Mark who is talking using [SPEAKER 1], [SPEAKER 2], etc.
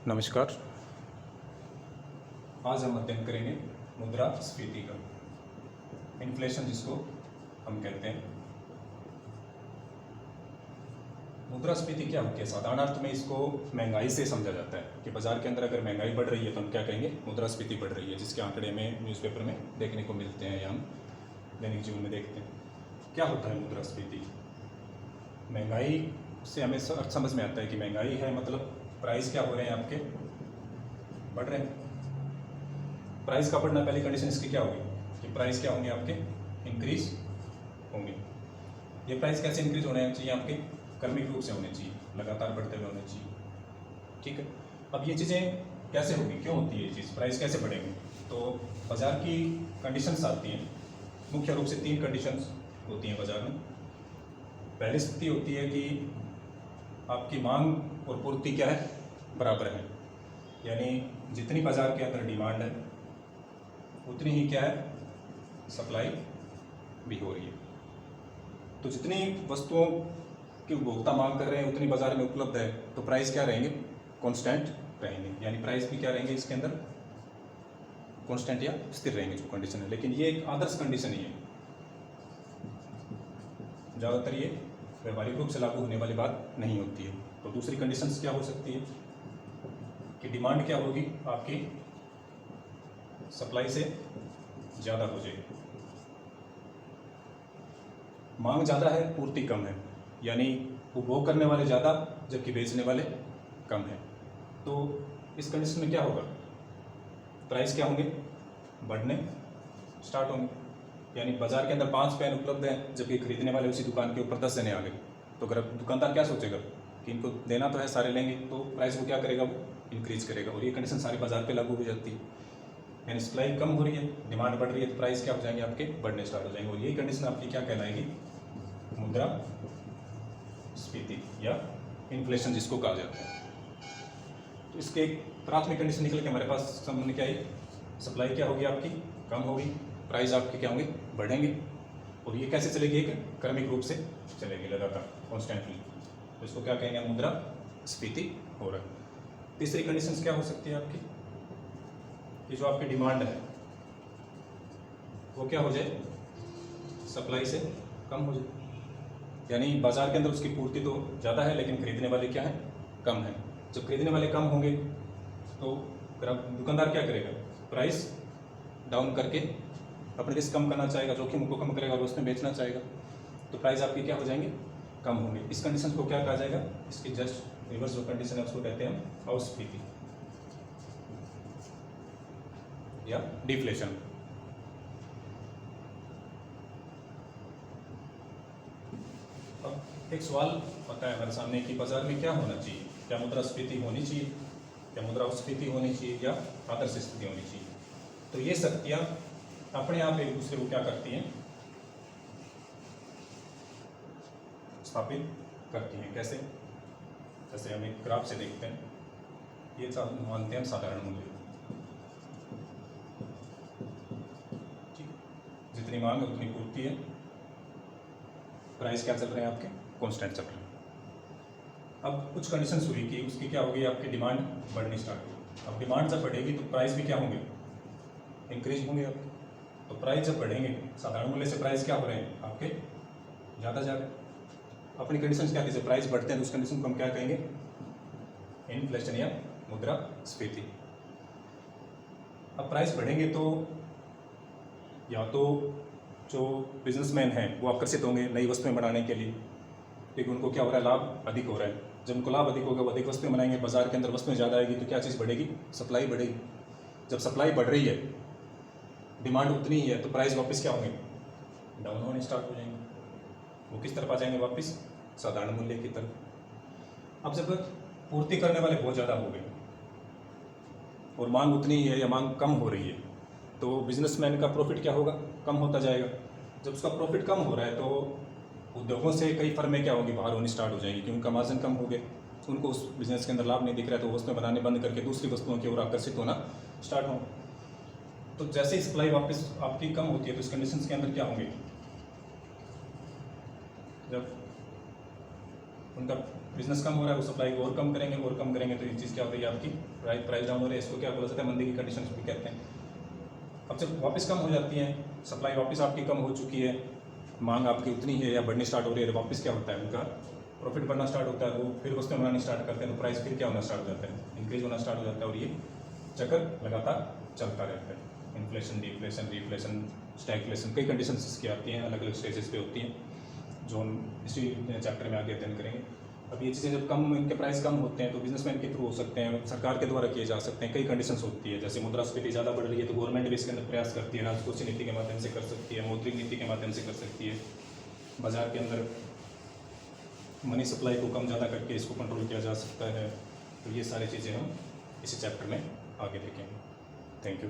[SPEAKER 1] नमस्कार। आज हम अध्ययन करेंगे मुद्रास्फीति का, इन्फ्लेशन जिसको हम कहते हैं। मुद्रास्फीति क्या होती है? साधारण अर्थ में इसको महंगाई से समझा जाता है कि बाजार के अंदर अगर महंगाई बढ़ रही है तो हम क्या कहेंगे? मुद्रास्फीति बढ़ रही है, जिसके आंकड़े में न्यूज़पेपर में देखने को मिलते हैं या हम दैनिक जीवन में देखते हैं। क्या होता है मुद्रास्फीति? महंगाई से हमें अर्थ समझ में आता है कि महंगाई है मतलब प्राइस क्या हो रहे हैं आपके? बढ़ रहे हैं। प्राइस का बढ़ना, पहली कंडीशन इसकी क्या होगी कि प्राइस क्या होंगे आपके? इंक्रीज होंगे। ये प्राइस कैसे इंक्रीज होने चाहिए आपके? क्रमिक रूप से होने चाहिए, लगातार बढ़ते हुए होने चाहिए। ठीक है। अब ये चीज़ें कैसे होगी, क्यों होती है ये चीज़, प्राइस कैसे बढ़ेंगे? तो बाजार की कंडीशंस आती हैं, मुख्य रूप से 3 कंडीशंस होती हैं बाजार में। पहली स्थिति होती है कि आपकी मांग और पूर्ति क्या है? बराबर है, यानी जितनी बाजार के अंदर डिमांड है उतनी ही क्या है? सप्लाई भी हो रही है। तो जितनी वस्तुओं की उपभोक्ता मांग कर रहे हैं उतनी बाजार में उपलब्ध है, तो प्राइस क्या रहेंगे? कांस्टेंट रहेंगे, यानी प्राइस भी क्या रहेंगे इसके अंदर? कांस्टेंट या स्थिर रहेंगे, जो कंडीशन है। लेकिन ये एक आदर्श कंडीशन ही है, ज़्यादातर ये व्यावहारिक रूप से लागू होने वाली बात नहीं होती है। तो दूसरी कंडीशंस क्या हो सकती है कि डिमांड क्या होगी आपकी? सप्लाई से ज़्यादा हो जाएगी। मांग ज़्यादा है, पूर्ति कम है, यानी उपभोग करने वाले ज़्यादा जबकि बेचने वाले कम है। तो इस कंडीशन में क्या होगा? प्राइस क्या होंगे? बढ़ने स्टार्ट होंगे। यानी बाजार के अंदर 5 पेन उपलब्ध हैं जबकि खरीदने वाले उसी दुकान के ऊपर 10 देने आ गए, तो अगर दुकानदार क्या सोचेगा कि इनको देना तो है, सारे लेंगे, तो प्राइस को क्या करेगा? वो इंक्रीज करेगा। और ये कंडीशन सारे बाजार पे लागू हो जाती है, यानी सप्लाई कम हो रही है, डिमांड बढ़ रही है, तो प्राइस क्या हो जाएंगे आपके? बढ़ने स्टार्ट हो जाएंगे। और यही कंडीशन आपकी क्या कहलाएगी? मुद्रास्फीति या इन्फ्लेशन जिसको कहा जाता है। तो इसके एक प्राथमिक कंडीशन निकल के हमारे पास सामने क्या है? सप्लाई क्या होगी आपकी? कम होगी, प्राइस आपके क्या होंगे? बढ़ेंगे। और ये कैसे चलेगी? एक क्रमिक रूप से चलेगी, लगातार कॉन्स्टेंटली। तो इसको क्या कहेंगे? मुद्रास्फीति हो रहा है। तीसरी कंडीशन क्या हो सकती है आपकी कि जो आपकी डिमांड है वो क्या हो जाए? सप्लाई से कम हो जाए, यानी बाजार के अंदर उसकी पूर्ति तो ज़्यादा है लेकिन खरीदने वाले क्या है? कम है। जब खरीदने वाले कम होंगे तो दुकानदार क्या करेगा? प्राइस डाउन करके अपने रिस्क कम करना चाहेगा, जोखिम को कम करेगा और उसमें बेचना चाहेगा, तो प्राइस आपके क्या हो जाएंगे? कम होंगे। इस कंडीशन को क्या कहा जाएगा? इसकी जस्ट रिवर्स जो कंडीशन है उसको कहते हैं हम अस्फीति या डिफ्लेशन। अब एक सवाल आता है हमारे सामने कि बाजार में क्या होना चाहिए? क्या मुद्रास्फीति होनी चाहिए, क्या मुद्रास्फीति होनी चाहिए, या आदर्श स्थिति होनी चाहिए? तो ये शक्तियाँ अपने आप एक दूसरे को क्या करती हैं? स्थापित करती हैं। कैसे? जैसे हम एक ग्राफ से देखते हैं, ये मानते हैं साधारण मूल्य। ठीक, जितनी मांग है उतनी पूर्ति है, प्राइस क्या चल रहे हैं आपके? कांस्टेंट चल रहे हैं। अब कुछ कंडीशंस हुई कि उसकी क्या होगी? आपकी डिमांड बढ़नी स्टार्ट होगी। अब डिमांड जब बढ़ेगी तो प्राइस भी क्या होंगे? इंक्रीज होंगे आपके। तो प्राइस जब बढ़ेंगे, साधारण मूल्य से प्राइस क्या हो रहे हैं आपके? ज़्यादा जा रहे हैं। अपनी कंडीशंस क्या थी? जब प्राइस बढ़ते हैं तो उस कंडीशन को हम क्या कहेंगे? इन्फ्लेशन या मुद्रास्फीति। अब प्राइस बढ़ेंगे तो या तो जो बिजनेसमैन हैं वो आकर्षित होंगे नई वस्तुएं बनाने के लिए, क्योंकि उनको क्या हो रहा है? लाभ अधिक हो रहा है। जब उनको लाभ अधिक होगा वो अधिक वस्तुएं बनाएंगे, बाजार के अंदर वस्तुएं ज़्यादा आएगी, तो क्या चीज़ बढ़ेगी? सप्लाई बढ़ेगी। जब सप्लाई बढ़ रही है, डिमांड उतनी ही है, तो प्राइस वापस क्या होंगे? डाउन होने स्टार्ट हो जाएंगे। वो किस तरफ आ जाएंगे? वापस साधारण मूल्य की तरफ। अब जब पूर्ति करने वाले बहुत ज़्यादा हो गए और मांग उतनी ही है या मांग कम हो रही है, तो बिजनेसमैन का प्रॉफिट क्या होगा? कम होता जाएगा। जब उसका प्रॉफिट कम हो रहा है तो उद्योगों से कई फर्में क्या होंगी? बाहर होनी स्टार्ट हो जाएंगी, क्योंकि उनका मार्जिन कम हो गया, उनको उस बिजनेस के अंदर लाभ नहीं दिख रहा है, तो वस्तुएं बनाने बंद करके दूसरी वस्तुओं की ओर आकर्षित होना स्टार्ट हो। तो जैसे ही सप्लाई वापस आपकी कम होती है तो इस कंडीशंस के अंदर क्या होंगे? जब उनका बिजनेस कम हो रहा है, वो सप्लाई को और कम करेंगे तो ये चीज़ क्या हो रही है आपकी प्राइस डाउन हो रही है। इसको क्या बोला जाता है, मंदी की कंडीशन भी कहते हैं। अब जब वापस कम हो जाती है, सप्लाई वापस आपकी कम हो चुकी है, मांग आपकी उतनी है या बढ़नी स्टार्ट हो रही है, तो वापस क्या होता है, उनका प्रॉफिट बढ़ना स्टार्ट होता है, वो फिर वस्तुएं बनानी स्टार्ट करते हैं, तो प्राइस फिर क्या होना स्टार्ट हो जाता है, इंक्रीज होना स्टार्ट हो जाता है। और ये चक्कर लगातार चलता रहता है। इन्फ्लेशन, डिफ्लेशन, रिफ्लेशन, स्टैगफ्लेशन, कई कंडीशंस इसकी आती हैं, अलग अलग स्टेजेस पे होती हैं, जो हम इसी चैप्टर में आगे अध्ययन करेंगे। अब ये चीज़ें जब कम, इनके प्राइस कम होते हैं तो बिजनेसमैन के थ्रू हो सकते हैं, सरकार के द्वारा किए जा सकते हैं। कई कंडीशंस होती है, जैसे मुद्रास्फीति ज़्यादा बढ़ रही है तो गवर्नमेंट भी इसके अंदर प्रयास करती है, राजकोषीय नीति के माध्यम से कर सकती है, मौद्रिक नीति के माध्यम से कर सकती है। बाजार के अंदर मनी सप्लाई को कम ज़्यादा करके इसको कंट्रोल किया जा सकता है। तो ये सारी चीज़ें हम इसी चैप्टर में आगे देखेंगे। Thank you.